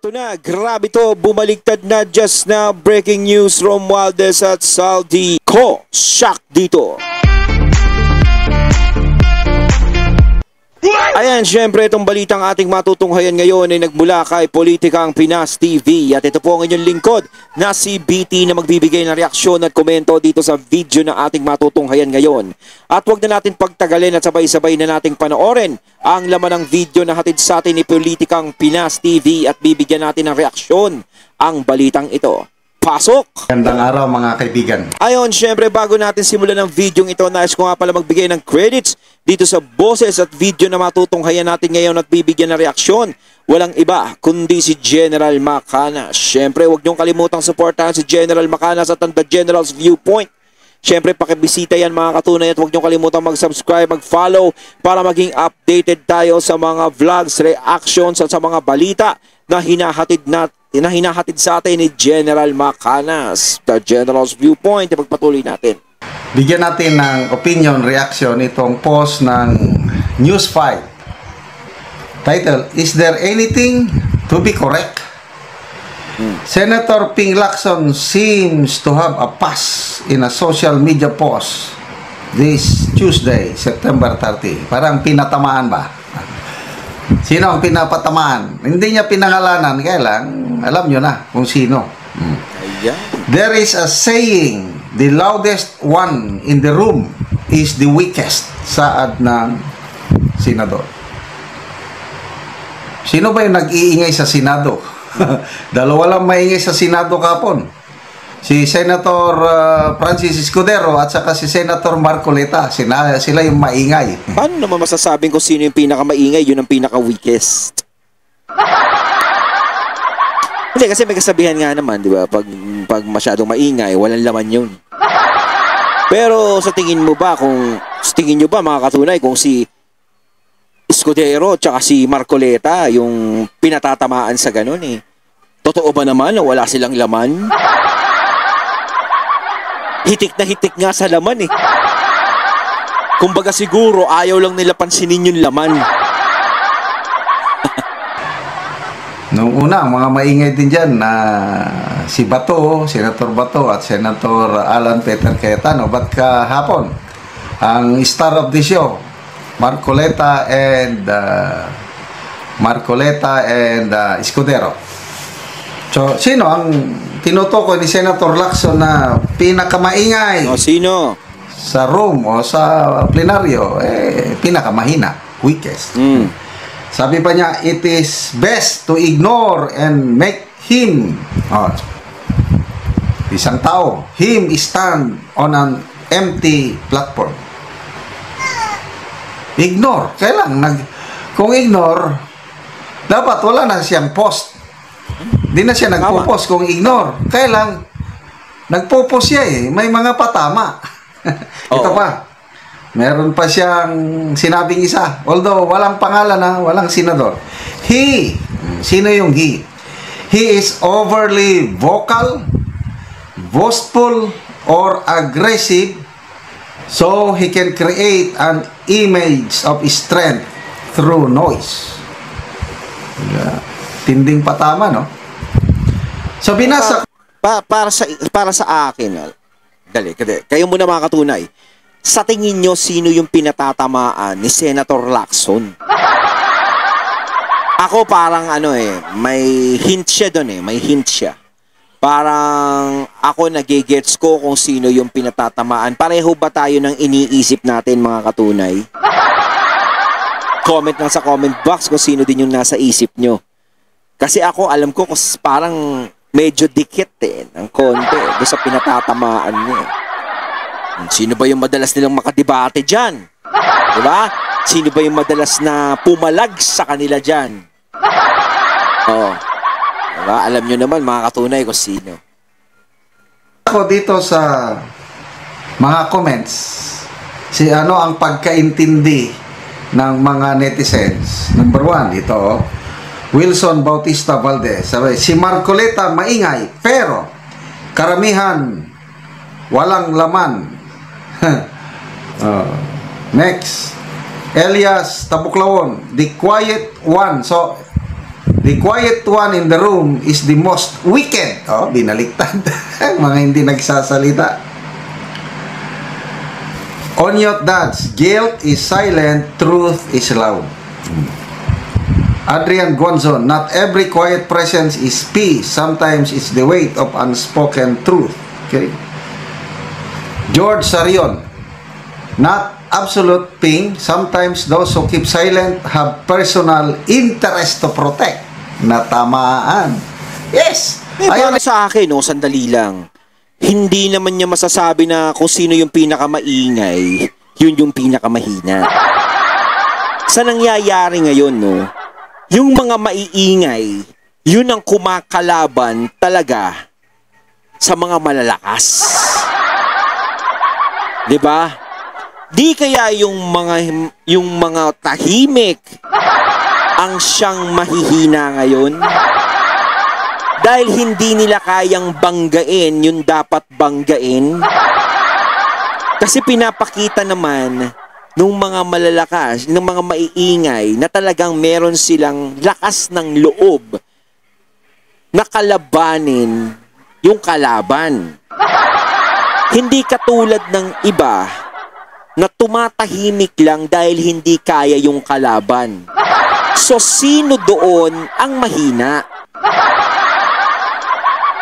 Eto na, grabe to, bumaliktad na just na breaking news from Romualdez at Saldi ko. Shock dito. Ayan, syempre itong balitang ating matutunghayan ngayon ay nagmula kay Politikang Pinas TV. At ito po ang inyong lingkod na si BT na magbibigay ng reaksyon at komento dito sa video na ating matutunghayan ngayon. At huwag na natin pagtagalin at sabay-sabay na nating panoorin ang laman ng video na hatid sa atin ni Politikang Pinas TV at bibigyan natin ng reaksyon ang balitang ito. Pasok! Gandang araw mga kaibigan. Ayon, syempre bago natin simulan ng video ito, nais ko nga pala magbigay ng credits dito sa boses at video na matutunghayan natin ngayon at bibigyan ng reaksyon. Walang iba kundi si General Macanas. Syempre huwag niyong kalimutang suportahan si General Macanas at ang The General's Viewpoint. Syempre pakibisita yan mga katunay at huwag niyong kalimutang mag-subscribe, mag-follow para maging updated tayo sa mga vlogs, reactions at sa mga balita na hinahatid sa atin ni General Macanas. The General's Viewpoint, ipagpatuloy natin. Bigyan natin ng opinion, reaction itong post ng News 5. Title, Is there anything to be correct? Senator Ping Lacson seems to have a pass in a social media post this Tuesday, September 30. Parang pinatamaan ba? Sino ang pinapatamaan? Hindi niya pinangalanan, kaya lang alam nyo na kung sino. There is a saying, the loudest one in the room is the weakest. Saad ng senador. Sino ba yung nag-iingay sa Senado? Dalawa lang maingay sa Senado kapon. Si Senator Francis Escudero at saka si Senator Marcoleta. Sila yung maingay. Paano naman masasabing kung sino yung pinaka-maingay, yun ang pinaka-weakest? Hindi, kasi may kasabihan nga naman, di ba? Pag masyadong maingay, walang laman yun. Pero sa tingin mo ba, sa tingin nyo ba mga katunay, kung si Escudero tsaka si Marcoleta yung pinatatamaan sa ganun eh. Totoo ba naman na wala silang laman? Hitik na hitik nga sa laman eh. Kumbaga siguro ayaw lang nila pansinin yung laman. Noong una, mga maingay din dyan na si Bato, Senator Bato at Senator Alan Peter Cayetano. Ba't kahapon? Ang star of the show, Marcoleta and Escudero. So, sino ang tinutukoy ni Senator Lacson na pinakamaingay? O, sino? Sa room o sa plenaryo, pinakamahina, weakest. Sabi pa niya, it is best to ignore and make him, isang tao, him stand on an empty platform. Ignore. Kung ignore, dapat wala na siyang post. Hindi na siya nagpo-post kung ignore. Kailang, nagpo-post siya eh. May mga patama. Ito pa. Meron pa siyang sinabing isa. Although, walang pangalan na, walang senador. Sino yung he? He is overly vocal, boastful, or aggressive so he can create an image of strength through noise. Tinding patama, no? So, binasa... Para sa akin, dali, kayo muna mga katunay. Sa tingin nyo, sino yung pinatatamaan ni Senator Lacson? Ako parang may hint siya doon may hint siya. Parang ako nagigets ko kung sino yung pinatatamaan. Pareho ba tayo ng iniisip natin mga katunay? Comment lang sa comment box kung sino din yung nasa isip nyo. Kasi ako alam ko parang medyo dikit ng konti doon sa pinatatamaan niya. Sino ba yung madalas nilang makadebate dyan? Diba? Sino ba yung madalas na pumalag sa kanila dyan? Diba? Alam nyo naman mga katunay kung sino. Ako dito sa mga comments, ang pagkaintindi ng mga netizens. Number 1, ito, Wilson Bautista Valdez. Sabi, si Marcoleta maingay, pero karamihan walang laman. Next, Elias Tabuklawon, the quiet one. So, the The quiet one in the room is the most wicked. Oh, binaliktad. Mga hindi nagsasalita. On your dads, guilt is silent, truth is loud. Adrian Gonzon, not every quiet presence is peace. Sometimes it's the weight of unspoken truth. Okay. George Sarion, not absolute ping. Sometimes those who keep silent have personal interest to protect. Natamaan. Yes! Para sa akin, sandali lang. Hindi naman niya masasabi na kung sino yung pinakamaingay, yun yung pinakamahina. Sa nangyayari ngayon, yung mga maiingay, yun ang kumakalaban talaga sa mga malalakas. 'Di ba? Di kaya yung mga tahimik ang siyang mahihina ngayon? Dahil hindi nila kayang banggain yung dapat banggain. Kasi pinapakita naman nung mga malalakas, ng mga maiingay na talagang meron silang lakas ng loob na kalabanin yung kalaban. Hindi katulad ng iba na tumatahimik lang dahil hindi kaya yung kalaban. So sino doon ang mahina?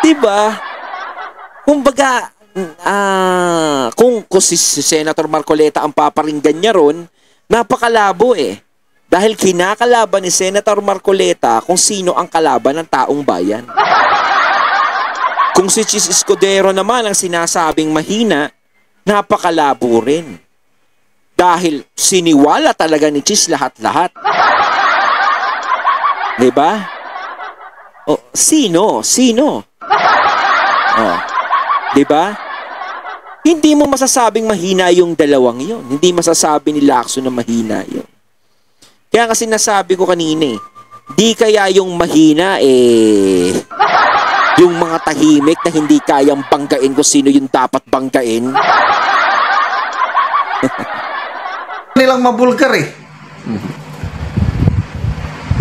Diba? Kumbaga, kung si Senator Marcoleta ang paparinggan niya ron, napakalabo Dahil kinakalaban ni Senator Marcoleta kung sino ang kalaban ng taong bayan. Kung si Chis Escudero naman ang sinasabing mahina, napakalabo rin. Dahil siniwala talaga ni Chis lahat-lahat. Diba? Sino? Diba? Hindi mo masasabing mahina yung dalawang yon. Hindi masasabi ni Lacson na mahina yon. Kaya kasi nasabi ko kanina di kaya yung mahina yung mga tahimik na hindi kayang banggain kung sino yung dapat banggain. Nilang mabulgar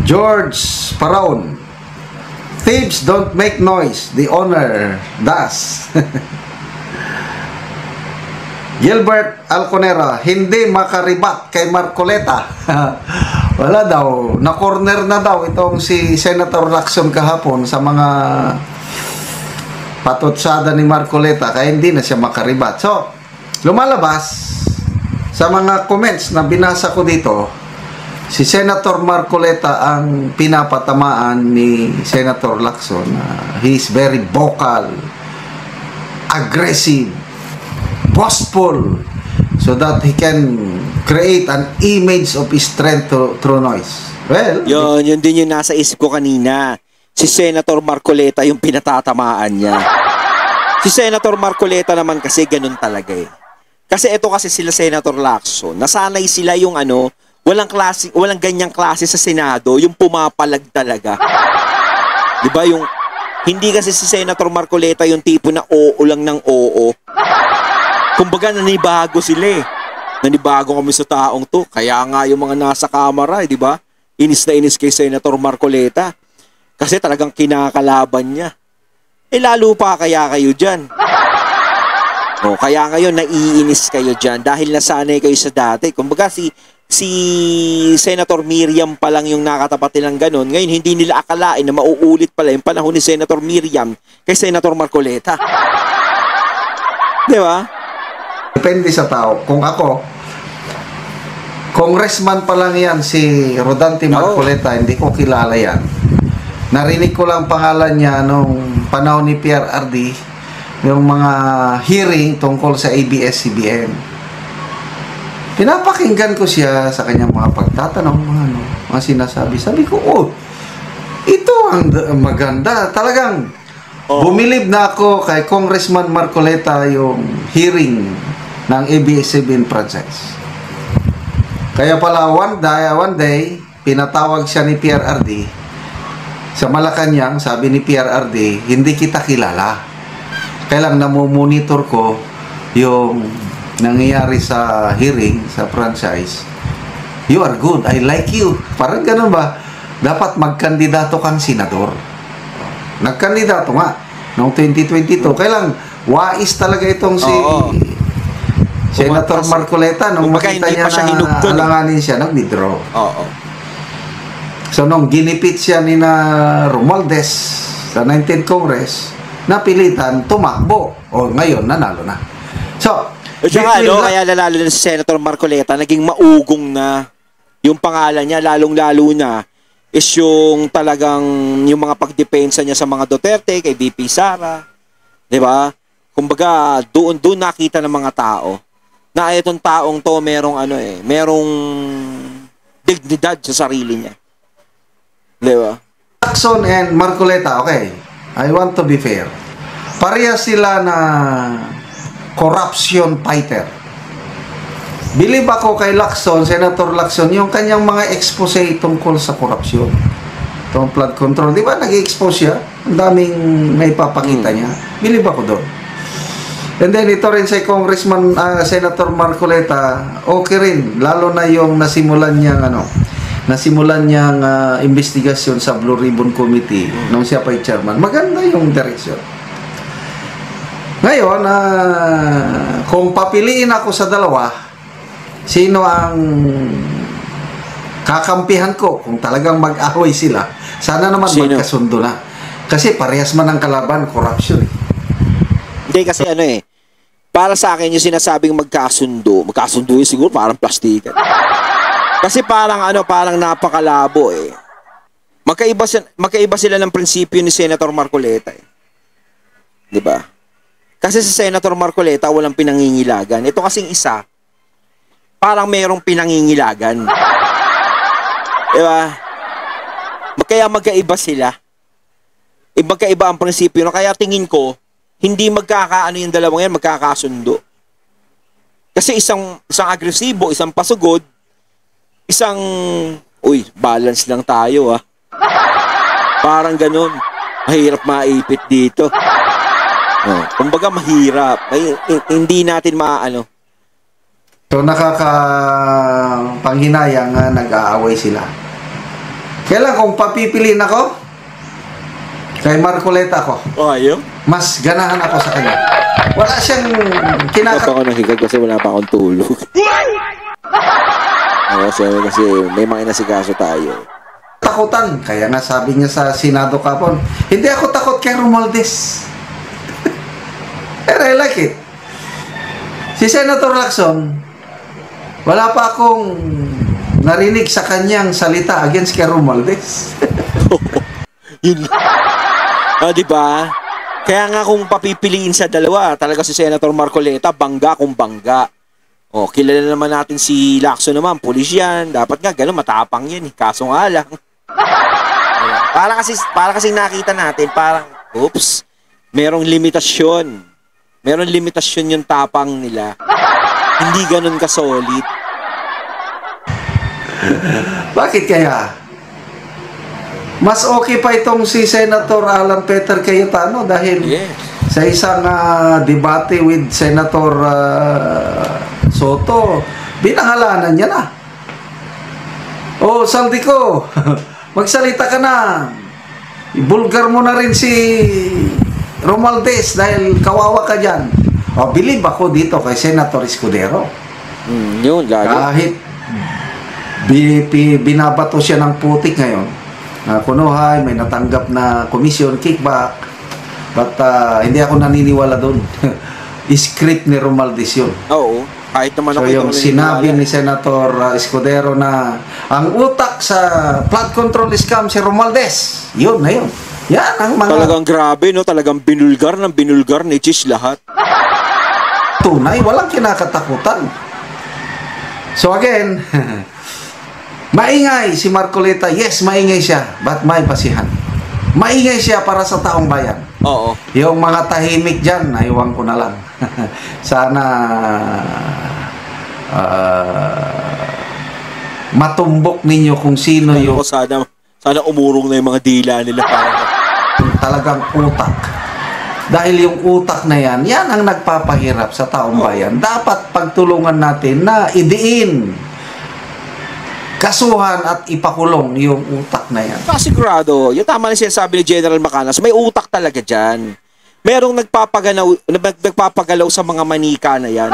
George Paraon, thieves don't make noise, the owner does. Gilbert Alconera, hindi makaribat kay Marcoleta. Wala daw, na-corner na daw itong si Senator Lacson kahapon sa mga patutsada ni Marcoleta, kaya hindi na siya makaribat. So, lumalabas sa mga comments na binasa ko dito, si Senator Marcoleta ang pinapatamaan ni Senator Lacson. He is very vocal, aggressive, boastful, so that he can create an image of his strength through noise. Well, yun din yung nasa isip ko kanina. Si Senator Marcoleta yung pinatatamaan niya. Si Senator Marcoleta naman kasi ganun talaga Kasi ito kasi sila Senator Lacson, nasanay sila yung walang ganyang klase sa Senado, yung pumapalag talaga. 'Di ba yung hindi kasi si Senator Marcoleta yung tipo na oo lang ng oo. Kumbaga nanibago sila Nanibago kami sa taong to. Kaya nga yung mga nasa kamera, 'di ba? Inis na inis kay Senator Marcoleta. Kasi talagang kinakalaban niya. Lalo pa kaya kayo diyan. Kaya ngayon naiinis kayo diyan dahil nasanay kayo sa dati. Kumbaga si Senator Miriam pa lang yung nakatapat nilang ganun. Ngayon, hindi nila akalain na mauulit pala yung panahon ni Senator Miriam kay Senator Marcoleta. Di ba? Depende sa tao. Kung ako, congressman pa lang yan, si Rodante Marcoleta, hindi ko kilala yan. Narinig ko lang pangalan niya nung panahon ni PRRD, yung mga hearing tungkol sa ABS-CBN. Pinapakinggan ko siya sa kanyang mga pagtatanong, mga sinasabi. Sabi ko, ito ang maganda. Talagang bumilib na ako kay Congressman Marcoleta yung hearing ng ABS-CBN franchise. Kaya pala one day, pinatawag siya ni PRRD sa Malacanang. Sabi ni PRRD, hindi kita kilala. Kaya lang namomonitor ko yung nangyayari sa hearing, sa franchise. You are good, I like you. Parang ganun ba? dapat magkandidato kang senador. Nagkandidato nga noong 2022. Kailang wais talaga itong si Senator Marcoleta nung makita niya na alanganin siya, nag-withdraw. Oo. So nung ginipit siya ni na Romualdez sa 19th Congress, napilitan tumakbo. O ngayon, nanalo na. So, kaya lalo na si Senator Marcoleta, naging maugong na yung pangalan niya, lalong-lalo na is yung talagang yung mga pagdepensa niya sa mga Duterte, kay VP Sara, 'di ba? Kumbaga, doon nakita ng mga tao na itong taong to merong dignidad sa sarili niya. 'Di ba? Lacson and Marcoleta, okay. I want to be fair. Pareha sila na corruption fighter. Believe ako kay Lacson, Senator Lacson, yung kanyang mga expose tungkol sa korupsyon. Itong flood control. Di ba nag-expose siya? Ang daming naipapakita niya. Believe ako doon. And then ito rin si Congressman, Senator Marcoleta, okay rin. Lalo na yung nasimulan niyang investigasyon sa Blue Ribbon Committee nung siya pa chairman. Maganda yung direksyon. Ngayon, kung papiliin ako sa dalawa, sino ang kakampihan ko kung talagang mag-away sila? Sana naman magkasundo na. Kasi parehas man ang kalaban, corruption. Hindi kasi para sa akin yung sinasabing magkasundo yun siguro parang plastikan. Kasi parang napakalabo eh. Magkaiba sila ng prinsipyo ni Senator Marcoleta eh. 'Di ba? Kasi sa Senator Marcoleta walang pinangingilagan. Ito kasing isa parang merong pinangingilagan. 'Di ba? Kaya magkaiba sila. Magkaiba ang prinsipyo. Kaya tingin ko hindi yung dalawang yan magkakasundo. Kasi isang agresibo, isang pasugod, isang balance lang tayo Parang ganun. Mahirap maipit dito. Kumbaga mahirap. Hindi natin maano. So nakakapanghinayang nga nag-aaway sila. Kailan kung papipiliin ako, kay Marcoleta ako. Ayaw? Mas ganahan ako sa kanya. Wala siyang Wala pa ako nahigag kasi wala pa akong tulog. Kasi may mga inasikaso tayo. Takutan. Kaya nga sabi niya sa Senado kapon, hindi ako takot kay Romualdez. And I like it. Si Senator Lacson, wala pa akong narinig sa kanyang salita against kay Romualdez. Yun. Di ba? Kaya nga kung papipiliin sa dalawa, talaga si Senator Marcoleta, bangga kung bangga. Kilala naman natin si Lacson naman, pulis yan. Dapat nga gano'n, matapang yan. Kaso nga lang. Para kasi nakita natin, parang, oops, merong limitasyon. Meron limitasyon yung tapang nila. Hindi gano'n ka-solid. Bakit kaya? Mas okay pa itong si Senator Alan Peter Cayetano dahil sa isang debate with Senator Soto, binangalanan niya na. Saldico, magsalita ka na. Ibulgar mo na rin si Romualdez dahil kawawa ka dyan. Believe ako dito kay Senator Escudero. Yun, lalo. Kahit binabato siya ng putik ngayon, kunuhay, may natanggap na commission, kickback, but hindi ako naniniwala doon. Script ni Romualdez yun. Oo, kahit naman so yung sinabi ni Senator Escudero na ang utak sa flood control scam si Romualdez, yun na yun. Yan ang mga talagang grabe, no? Talagang binulgar ni Chis lahat. Tunay, walang kinakatakutan. So again, maingay si Marcoleta. Yes, maingay siya, but may pasihan. Maingay siya para sa taong bayan. Oo. Yung mga tahimik dyan, naiwan ko na lang. Sana matumbok ninyo kung sino yung sana umurong na yung mga dila nila talagang utak. Dahil yung utak na yan ang nagpapahirap sa taong bayan. Dapat pagtulungan natin na idiin kasuhan at ipakulong yung utak na yan. Sigurado, yung tama na sinasabi ni General Macanas, may utak talaga dyan. Merong nagpapagalaw sa mga manika na yan.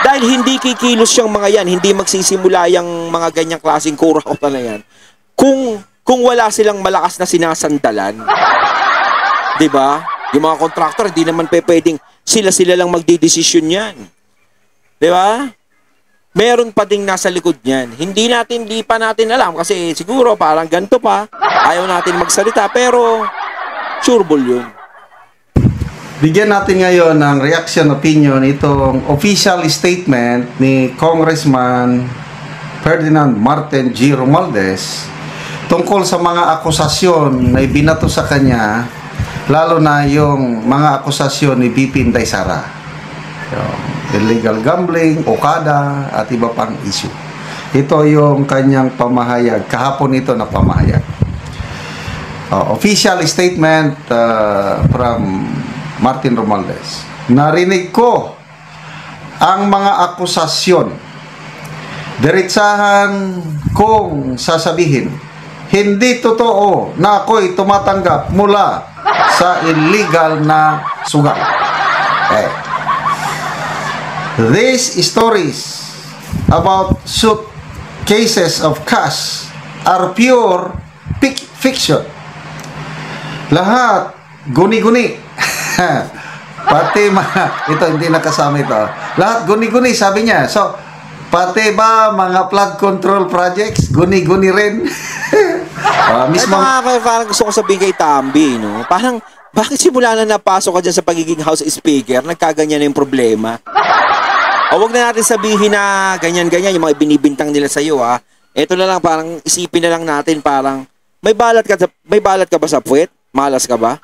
Dahil hindi kikilos yung mga yan, hindi magsisimula yung mga ganyang klaseng kurautan na yan. Kung wala silang malakas na sinasandalan. 'Di ba? Yung mga contractor, hindi naman pwedeng sila lang magdidesisyon yan. 'Di ba? Meron pa ding nasa likod niyan. Hindi pa natin alam kasi siguro parang ganito pa. Ayaw natin magsalita pero sureball yun. Bigyan natin ngayon ng reaction opinion itong official statement ni Congressman Ferdinand Martin G. Romualdez tungkol sa mga akusasyon na ibinato sa kanya, lalo na yung mga akusasyon ni BP Inday Sara. Yung illegal gambling, Okada, at iba pang issue. Ito yung kanyang pamahayag. Kahapon ito na pamahayag. Official statement from Martin Romualdez. Narinig ko ang mga akusasyon. Diretsahan kong sasabihin, hindi totoo na ako'y tumatanggap mula sa illegal na sugal. These stories about suitcases of cash are pure fiction. Lahat guni-guni. Pati ito hindi nakasama ito. Lahat guni-guni sabi niya. So, pati ba mga flood control projects guni-guni rin? Mismo parang gusto ko sabihin kay Tambi, no? Parang bakit simula na napasok ka dyan sa pagiging House Speaker, nagkaganyan na yung problema? Huwag na natin sabihin na ganyan-ganyan yung mga binibintang nila sa'yo, ha? Ito na lang, parang isipin na lang natin, parang may balat ka ba sa puwet? Malas ka ba?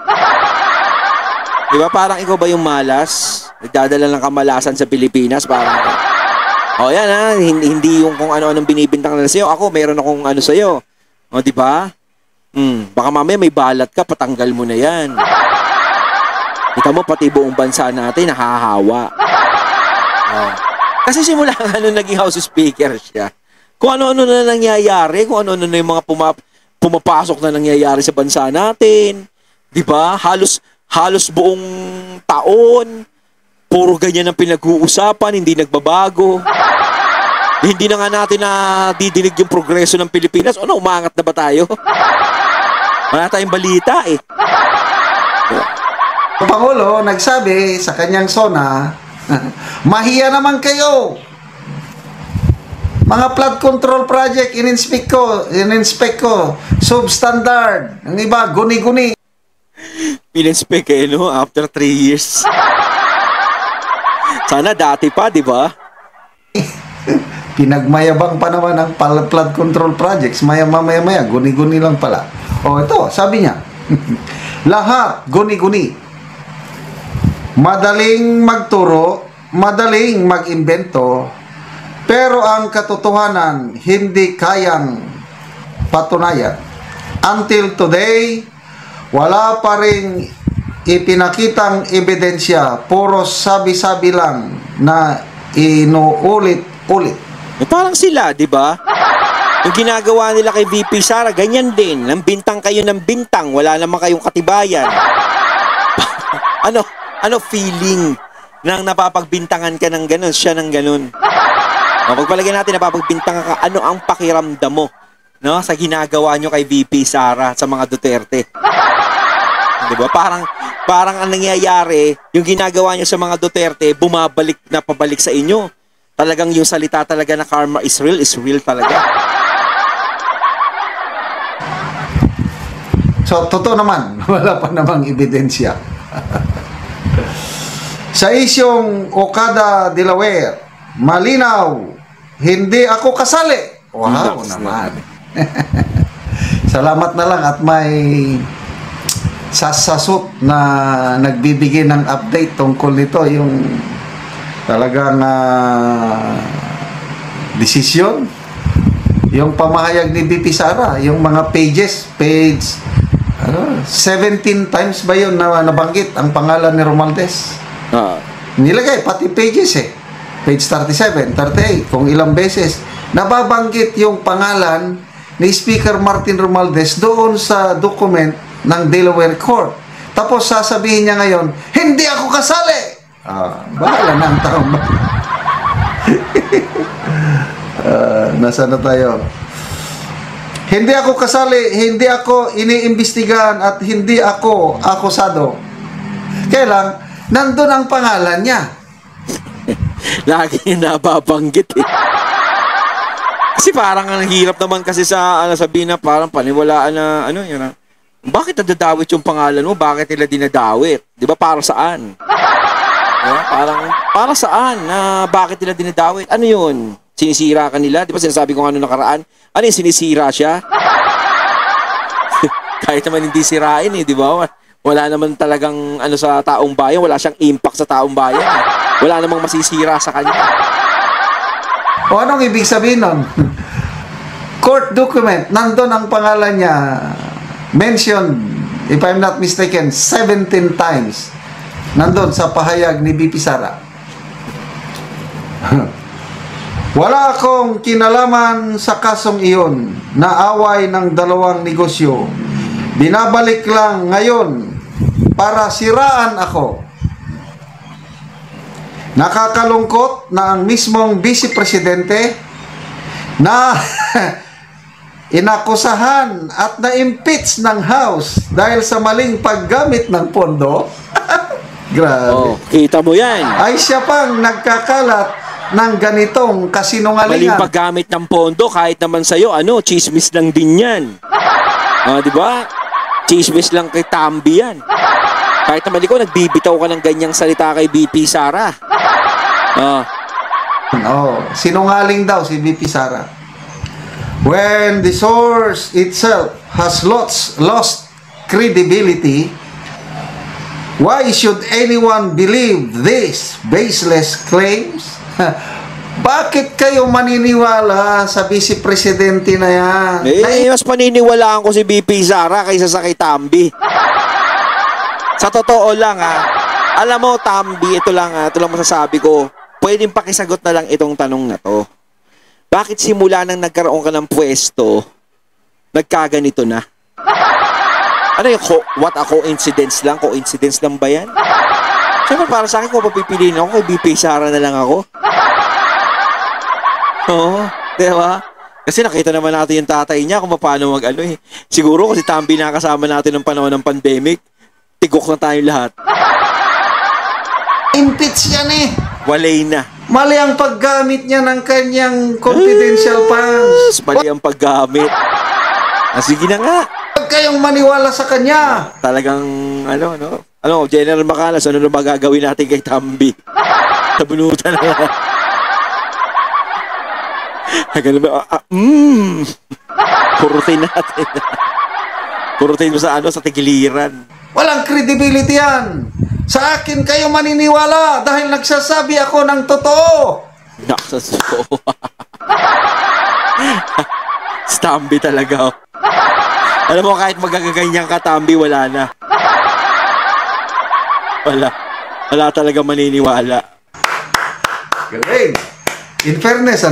Diba? Parang ikaw ba yung malas? Nagdadala ng kamalasan sa Pilipinas? Parang, yan ha, hindi yung kung ano-anong binibintang nila sa'yo. Ako, meron akong ano sa'yo. Diba? Baka mamaya may balat ka, patanggal mo na yan. Kita mo, pati buong bansa natin, nahahawa. Kasi simula nga nung naging House Speaker siya, kung ano-ano na nangyayari, kung ano-ano na yung mga pumapasok na nangyayari sa bansa natin. Diba? Halos buong taon, puro ganyan ang pinag-uusapan, hindi nagbabago. Hindi na nga natin na didinig yung progreso ng Pilipinas. Ano, umangat na ba tayo? Wala tayong balita eh. Ang Pangulo nagsabi sa kanyang SONA, mahiya naman kayo. Mga flood control project, in-inspect ko, substandard. Ang iba, guni-guni. In-inspect eh, no? After 3 years. Sana dati pa, di ba? Pinagmayabang pa naman ang flood control projects. Maya-maya, guni-guni lang pala. Ito, sabi niya, lahat guni-guni. Madaling magturo, madaling mag-imbento, pero ang katotohanan hindi kayang patunayan. Until today, wala pa rin ipinakitang ebidensya, puro sabi-sabi lang na inuulit-ulit. Parang sila, di ba? Yung ginagawa nila kay VP Sara, ganyan din. Nang bintang kayo ng bintang, wala naman kayong katibayan. Ano feeling nang napapagbintangan ka ng ganun, siya ng ganun? Pagpalagay natin, napapagbintangan ka, ano ang pakiramdam mo, no, sa ginagawa nyo kay VP Sara, sa mga Duterte? Diba? Parang ang nangyayari, yung ginagawa nyo sa mga Duterte, bumabalik na pabalik sa inyo. Talagang yung salita talaga na karma is real talaga. So, totoo naman, wala pa namang ebidensya. Sa isyong Okada Delaware, malinaw, hindi ako kasali. Wow naman. Salamat na lang at may sasasot na nagbibigay ng update tungkol nito, yung talagang desisyon, yung pamahayag ni BP Sara, yung mga page 17 times ba yun na nabanggit ang pangalan ni Romualdez? Nilagay pati pages page 37, 38, kung ilang beses nababanggit yung pangalan ni Speaker Martin Romualdez doon sa document ng Delaware Court. Tapos sasabihin niya ngayon, hindi ako kasali! Bahala na ang taong nasaan na tayo? Hindi ako kasali, hindi ako iniimbestigahan at hindi ako akusado. Kaya lang, nandun ang pangalan niya. Lagi niya nababanggit eh. Kasi parang ang hirap naman kasi sa sabihin na parang paniwalaan na yun bakit nadadawit yung pangalan mo? Bakit nila dinadawit? 'Di ba para saan? Parang para saan na bakit nila dinadawit? Ano yun? Sinisira ka nila? 'Di ba sinasabi ko nakaraan? Ano yung sinisira siya? Kahit naman hindi sirain eh, 'di ba? Wala naman talagang sa taong bayan, wala siyang impact sa taong bayan. Wala namang masisira sa kanya. O anong ibig sabihin nun? Court document, nandun ang pangalan niya, mentioned, if I'm not mistaken, 17 times. Nandun sa pahayag ni BP Sara. Wala akong kinalaman sa kasong iyon na away ng dalawang negosyo. Binabalik lang ngayon para siraan ako. Nakakalungkot na ang mismong Vice Presidente na inakusahan at na-impeach ng House dahil sa maling paggamit ng pondo. Grabe. Kita mo yan. Ay siya pang nagkakalat ng ganitong kasinungalingan. Maling paggamit ng pondo kahit naman sa'yo, chismis lang din yan. Di ba? Chismis lang kay Tambi yan. Kahit naman ikaw, nagbibitaw ka ng ganyang salita kay BP Sara. Sinungaling daw si BP Sara. When the source itself has lost credibility, why should anyone believe these baseless claims? Bakit kayo maniniwala sa Vice Presidente na yan? Mas paniniwalaan ko si BP Sara kaysa sa kay Tambi. Sa totoo lang alam mo Tambi, ito lang masasabi ko, pwedeng pakisagot na lang itong tanong na to. Bakit simula nang nagkaroon ka ng pwesto, nagkaganito na? Ano yung what a coincidence lang? Coincidence lang ba yan? Siyempre para sa akin, kung papipiliin ako, kay BP Sara na lang ako. Diba? Kasi nakita naman natin yung tatay niya kung paano Siguro kasi Tambi nakasama natin ng panahon ng pandemic, tigok na tayo lahat. Impeach yan eh. Walay na. Mali ang paggamit niya ng kanyang confidential funds. Mali ang paggamit. Sige na nga. Huwag kayong maniwala sa kanya. Talagang, General Macanas, ano na magagawin natin kay Tambi? Sabunutan na lang. Ganun ba? Kurutin natin. Kurutin mo sa sa tigiliran. Walang credibility yan. Sa akin kayo maniniwala dahil nagsasabi ako ng totoo. Nakasasuko. Tambi talaga. Alam mo, kahit magagaganyan ka, Tambi, wala na. Wala talaga maniniwala. Galing. In fairness,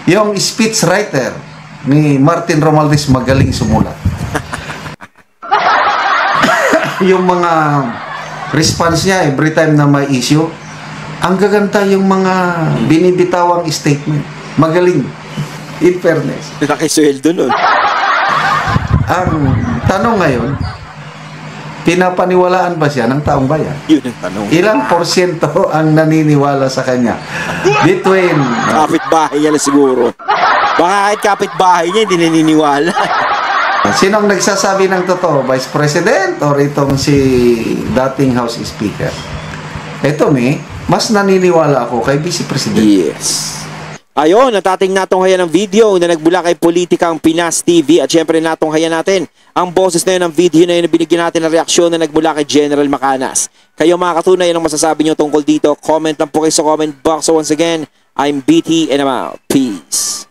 yung speech writer ni Martin Romualdez magaling sumulat. Yung mga response niya every time na may issue, ang gaganda yung mga binibitawang statement. Magaling. In fairness. Nakisweldo nun. Ang tanong ngayon, pinapaniwalaan ba siya ng taong bayan? Yun ang tanong. Ilang porsyento ang naniniwala sa kanya? Between... kapitbahay niya na siguro. Baka kahit kapitbahay niya, hindi naniniwala. Sinong nagsasabi ng totoo? Vice President or itong si dating House Speaker? Ito mas naniniwala ako kay Vice President. Yes. Ayun, natating natunghayan ng video na nagbula kay Politikang Pinas TV at syempre natunghayan natin ang boses na yun ng video na yun na binigyan natin ng reaksyon na nagbula kay General Macanas. Kayo mga katunay, anong masasabi nyo tungkol dito? Comment lang po kayo sa comment box. So once again, I'm BT and I'm out. Peace.